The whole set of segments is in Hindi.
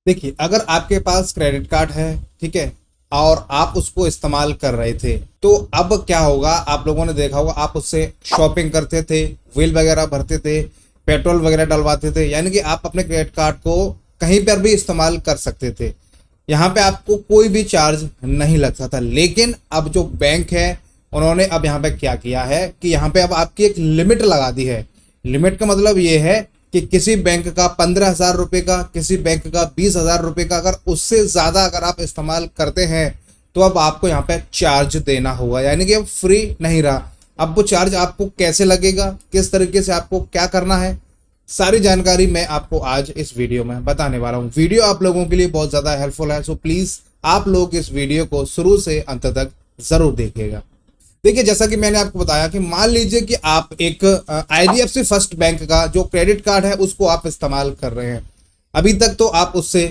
देखिए, अगर आपके पास क्रेडिट कार्ड है, ठीक है, और आप उसको इस्तेमाल कर रहे थे, तो अब क्या होगा, आप लोगों ने देखा होगा, आप उससे शॉपिंग करते थे, बिल वगैरह भरते थे, पेट्रोल वगैरह डलवाते थे, यानी कि आप अपने क्रेडिट कार्ड को कहीं पर भी इस्तेमाल कर सकते थे। यहाँ पे आपको कोई भी चार्ज नहीं लगता था। लेकिन अब जो बैंक है, उन्होंने अब यहाँ पे क्या किया है कि यहाँ पे अब आपकी एक लिमिट लगा दी है। लिमिट का मतलब ये है कि किसी बैंक का 15,000 रुपये का, किसी बैंक का 20,000 रुपये का, अगर उससे ज़्यादा अगर आप इस्तेमाल करते हैं तो अब आपको यहाँ पे चार्ज देना होगा, यानी कि अब फ्री नहीं रहा। अब वो चार्ज आपको कैसे लगेगा, किस तरीके से आपको क्या करना है, सारी जानकारी मैं आपको आज इस वीडियो में बताने वाला हूँ। वीडियो आप लोगों के लिए बहुत ज़्यादा हेल्पफुल है, सो प्लीज़ आप लोग इस वीडियो को शुरू से अंत तक ज़रूर देखिएगा। देखिए, जैसा कि मैंने आपको बताया कि मान लीजिए कि आप एक IDFC फर्स्ट बैंक का जो क्रेडिट कार्ड है उसको आप इस्तेमाल कर रहे हैं। अभी तक तो आप उससे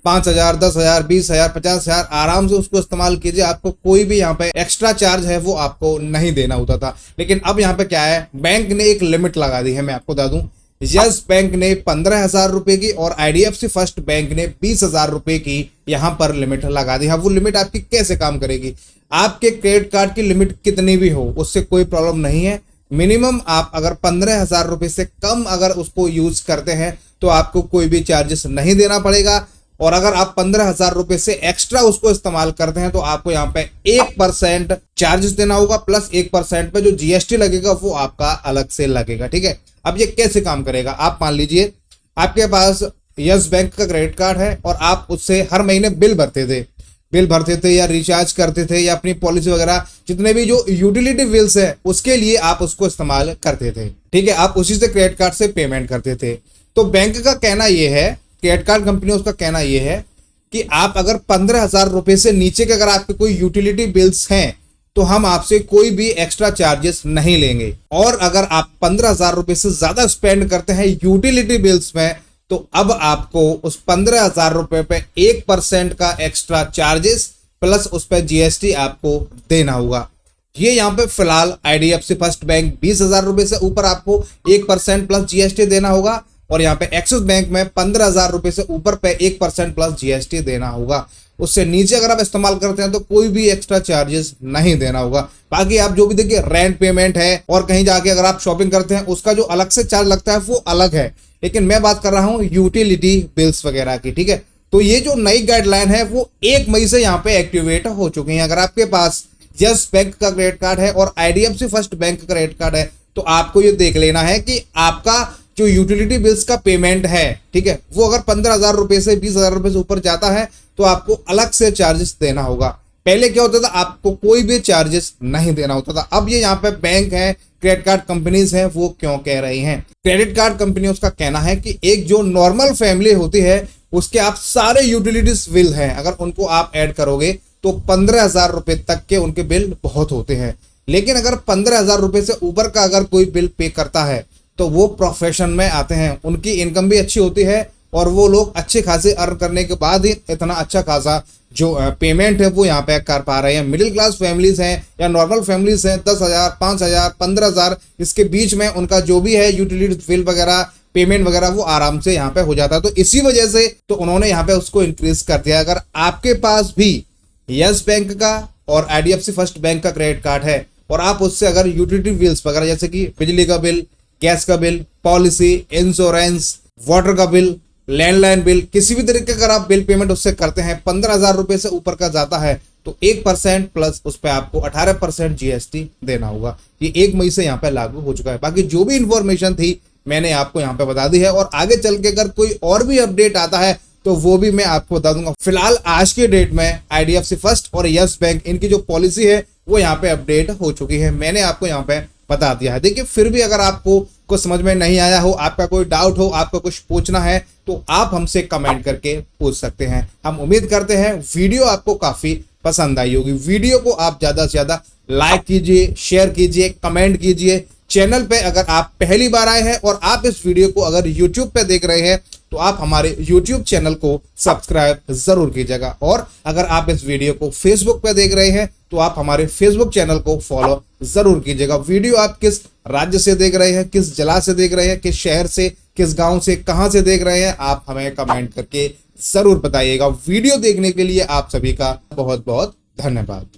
5,000, 10,000, 20,000, 50,000 आराम से उसको इस्तेमाल कीजिए, आपको कोई भी यहाँ पे एक्स्ट्रा चार्ज है वो आपको नहीं देना होता था। लेकिन अब यहाँ पे क्या है, बैंक ने एक लिमिट लगा दी है। मैं आपको बता दूं, यस बैंक ने 15,000 रुपए की और IDFC फर्स्ट बैंक ने 20,000 रुपए की यहाँ पर लिमिट लगा दी है। वो लिमिट आपकी कैसे काम करेगी, आपके क्रेडिट कार्ड की लिमिट कितनी भी हो उससे कोई प्रॉब्लम नहीं है। मिनिमम आप अगर 15,000 रुपए से कम अगर उसको यूज करते हैं तो आपको कोई भी चार्जेस नहीं देना पड़ेगा। और अगर आप 15,000 रुपए से एक्स्ट्रा उसको इस्तेमाल करते हैं तो आपको यहाँ पे 1% चार्जेस देना होगा, प्लस 1% पे जो GST लगेगा वो आपका अलग से लगेगा। ठीक है, अब ये कैसे काम करेगा, आप मान लीजिए आपके पास यस बैंक का क्रेडिट कार्ड है और आप उससे हर महीने बिल भरते थे या रिचार्ज करते थे या अपनी पॉलिसी वगैरह जितने भी जो यूटिलिटी बिल्स है उसके लिए आप उसको इस्तेमाल करते थे। ठीक है, आप उसी से क्रेडिट कार्ड से पेमेंट करते थे। तो बैंक का कहना यह है, क्रेडिट कार्ड कंपनी उसका कहना यह है कि आप अगर 15,000 रुपए से नीचे के अगर आपके कोई यूटिलिटी बिल्स हैं तो हम आपसे कोई भी एक्स्ट्रा चार्जेस नहीं लेंगे। और अगर आप 15,000 रुपए से ज्यादा स्पेंड करते हैं यूटिलिटी बिल्स में तो अब आपको उस 15,000 रुपए पे 1% का एक्स्ट्रा चार्जेस प्लस उस पर GST आपको देना होगा। ये यहाँ पे फिलहाल IDFC फर्स्ट बैंक 20,000 रुपए से ऊपर आपको 1% प्लस GST देना होगा और यहाँ पे एक्सिस बैंक में 15,000 रुपए से ऊपर पे 1% प्लस GST देना होगा। उससे नीचे अगर आप इस्तेमाल करते हैं तो कोई भी एक्स्ट्रा चार्जेस नहीं देना होगा। बाकी आप जो भी देखिए रेंट पेमेंट है और कहीं जाके अगर आप शॉपिंग करते हैं उसका जो अलग से चार्ज लगता है वो अलग है, लेकिन मैं बात कर रहा हूँ यूटिलिटी बिल्स वगैरह की। ठीक है, तो ये जो नई गाइडलाइन है वो 1 मई से यहाँ पे एक्टिवेट हो चुकी है। अगर आपके पास यस बैंक का क्रेडिट कार्ड है और IDFC फर्स्ट बैंक का क्रेडिट कार्ड है तो आपको ये देख लेना है कि आपका जो यूटिलिटी बिल्स का पेमेंट है, ठीक है, वो अगर 15,000 रुपए से 20,000 रुपए से ऊपर जाता है तो आपको अलग से चार्जेस देना होगा। पहले क्या होता था, आपको कोई भी चार्जेस नहीं देना होता था। अब ये यहाँ पे बैंक है, क्रेडिट कार्ड कंपनीज हैं, वो क्यों कह रही हैं, क्रेडिट कार्ड कंपनी उसका कहना है कि एक जो नॉर्मल फैमिली होती है उसके आप सारे यूटिलिटीज बिल हैं, अगर उनको आप ऐड करोगे तो 15,000 रुपए तक के उनके बिल बहुत होते हैं। लेकिन अगर 15,000 रुपए से ऊपर का अगर कोई बिल पे करता है तो वो प्रोफेशन में आते हैं, उनकी इनकम भी अच्छी होती है और वो लोग अच्छे खासे अर्न करने के बाद ही इतना अच्छा खासा जो पेमेंट है वो यहाँ पे कर पा रहे हैं। मिडिल क्लास फैमिलीज हैं या नॉर्मल फैमिलीज हैं, 10,000, 5,000, 15,000 इसके बीच में उनका जो भी है यूटिलिटी बिल वगैरह पेमेंट वगैरह वो आराम से यहाँ पे हो जाता है। तो इसी वजह से तो उन्होंने यहाँ पे उसको इंक्रीज कर दिया। अगर आपके पास भी यस बैंक का और IDFC फर्स्ट बैंक का क्रेडिट कार्ड है और आप उससे अगर यूटिलिटी बिल्स वगैरह जैसे कि बिजली का बिल, गैस का बिल, पॉलिसी, इंश्योरेंस, वाटर का बिल, लैंडलाइन बिल, किसी भी तरीके का अगर आप बिल पेमेंट उससे करते हैं 15,000 रुपए से ऊपर का जाता है तो 1% प्लस उस पर आपको 18% GST देना होगा। ये 1 मई से यहाँ पे लागू हो चुका है। बाकी जो भी इंफॉर्मेशन थी मैंने आपको यहाँ पे बता दी है और आगे चल के अगर कोई और भी अपडेट आता है तो वो भी मैं आपको बता दूंगा। फिलहाल आज के डेट में IDFC फर्स्ट और यस बैंक इनकी जो पॉलिसी है वो यहाँ पे अपडेट हो चुकी है, मैंने आपको यहाँ पे बता दिया है। देखिए, फिर भी अगर आपको कुछ समझ में नहीं आया हो, आपका कोई डाउट हो, आपको कुछ पूछना है तो आप हमसे कमेंट करके पूछ सकते हैं। हम उम्मीद करते हैं वीडियो आपको काफी पसंद आई होगी। वीडियो को आप ज्यादा से ज्यादा लाइक कीजिए, शेयर कीजिए, कमेंट कीजिए। चैनल पे अगर आप पहली बार आए हैं और आप इस वीडियो को अगर YouTube पे देख रहे हैं तो आप हमारे YouTube चैनल को सब्सक्राइब जरूर कीजिएगा। और अगर आप इस वीडियो को Facebook पे देख रहे हैं तो आप हमारे Facebook चैनल को फॉलो जरूर कीजिएगा। वीडियो आप किस राज्य से देख रहे हैं, किस जिला से देख रहे हैं, किस शहर से, किस गांव से, कहां से देख रहे हैं, आप हमें कमेंट करके जरूर बताइएगा। वीडियो देखने के लिए आप सभी का बहुत बहुत धन्यवाद।